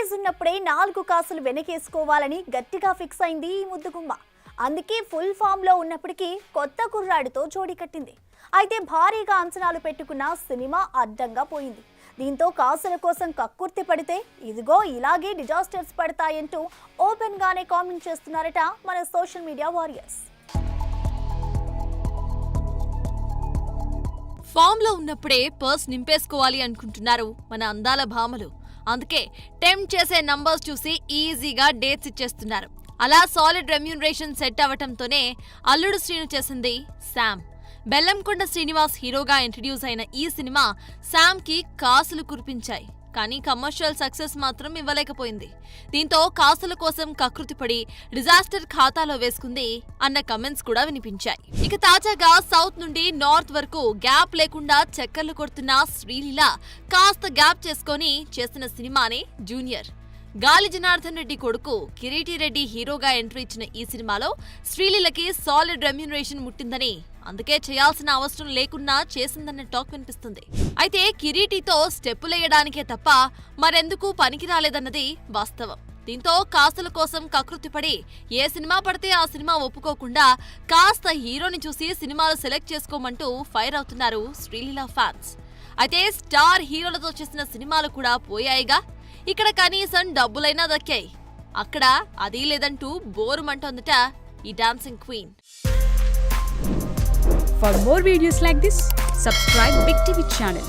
Craze ఉన్నప్పుడే 4 కాసులు వెనకేసుకోవాలని గట్టిగా ఫిక్స్ అయింది ఈ ముద్దుగుమ్మ. అందుకే ఫుల్ ఫామ్ లో ఉన్నప్పటికీ కొత్త కుర్రాడితో జోడీ కట్టింది. అయితే భారీగా అంచనాలు పెట్టుకున్న సినిమా అడ్డంగా పోయింది. దీంతో కాసుల కోసం కక్కుర్తి పడితే ఇదిగో ఇలాగే డిజాస్టర్స్ పడతాయంటూ ఓపెన్ గానే కామెంట్ చేస్తున్నారట మన సోషల్ మీడియా వారియర్స్. ఫామ్ లో ఉన్నప్పుడే పర్స్ నింపేసుకోవాలి అనుకుంటున్నారు మన అందాల భామలు. అందుకే టెంప్ట్ చేసే నంబర్స్ చూసి ఈజీగా డేట్స్ ఇచ్చేస్తున్నారు. అలా సాలిడ్ రెమ్యూనరేషన్ సెట్ అవటంతోనే అల్లుడు శ్రీను చేసింది శామ్. బెల్లంకొండ శ్రీనివాస్ హీరోగా ఇంట్రడ్యూస్ అయిన ఈ సినిమా శామ్ కి కాసులు కురిపించాయి. కానీ కమర్షియల్ సక్సెస్ మాత్రం ఇవ్వలేకపోయింది. దీంతో కాసుల కోసం కకృతిపడి డిజాస్టర్ ఖాతాలో వేసుకుంది అన్న కమెంట్స్ కూడా వినిపించాయి. ఇక తాజాగా సౌత్ నుండి నార్త్ వరకు గ్యాప్ లేకుండా చక్కర్లు కొడుతున్న శ్రీలీల కాస్త గ్యాప్ చేసుకొని చేసిన సినిమానే జూనియర్. గాలి జనార్దన్ రెడ్డి కొడుకు కిరీటి రెడ్డి హీరోగా ఎంట్రీ ఇచ్చిన ఈ సినిమాలో శ్రీలీలకి సాలిడ్ రెమ్యూనరేషన్ ముట్టిందని, అందుకే చేయాల్సిన అవసరం లేకున్నా చేసిందన్న టాక్ వినిపిస్తుంది. అయితే కిరీటితో స్టెప్పులేయడానికే తప్ప మరెందుకు పనికిరాలేదన్నది వాస్తవం. దీంతో కాసుల కోసం కకృతిపడి ఏ సినిమా పడితే ఆ సినిమా ఒప్పుకోకుండా కాస్త హీరోని చూసి సినిమాలు సెలెక్ట్ చేసుకోమంటూ ఫైర్ అవుతున్నారు శ్రీలీల ఫ్యాన్స్. అయితే స్టార్ హీరోలతో చేసిన సినిమాలు కూడా పోయాయిగా, ఇక్కడ కనీసం డబ్బులైనా దక్కాయి. అక్కడ అదీ లేదంటూ బోరుమంటోందట ఈ dancing queen. For more videos like this, subscribe Big TV channel.